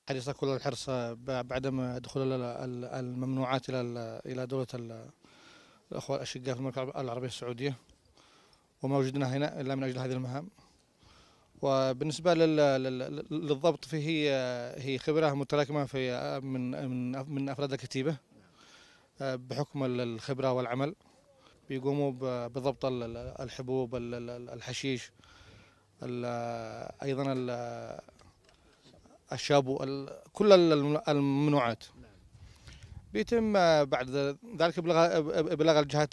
حريصة كل الحرص بعدم دخول الممنوعات إلى دولة الأخوة الأشقاء في المملكة العربية السعودية، وما وجدنا هنا إلا من أجل هذه المهام. وبالنسبة للضبط فيه هي خبرة متراكمة في من أفراد الكتيبة بحكم الخبرة والعمل. بيقوموا بضبط الحبوب، الحشيش، أيضا الشابو، كل الممنوعات. بيتم بعد ذلك إبلاغ الجهات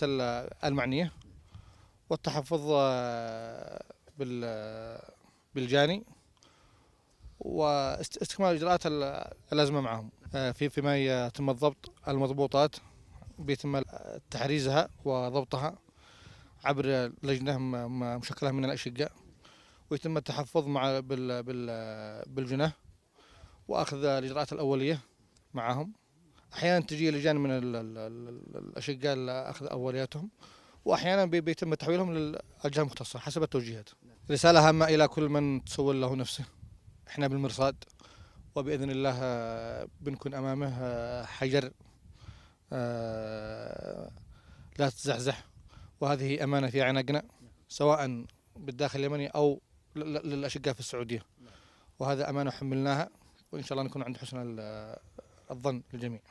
المعنية والتحفظ بالجاني واستكمال إجراءات اللازمة معهم. فيما يتم الضبط المضبوطات بيتم تحريزها وضبطها عبر لجنة مشكلة من الأشقاء، ويتم التحفظ مع بالجنة وأخذ الإجراءات الأولية معهم. أحيانا تجي لجان من الأشقاء لأخذ أولياتهم، وأحيانا بيتم تحويلهم للجهة المختصة حسب التوجيهات. رسالة هامة إلى كل من تسول له نفسه، إحنا بالمرصاد، وبإذن الله بنكون أمامه حجر لا تزحزح، وهذه أمانة في عنقنا سواء بالداخل اليمني أو للأشقاء في السعودية، وهذا أمانة حملناها، وإن شاء الله نكون عند حسن الظن للجميع.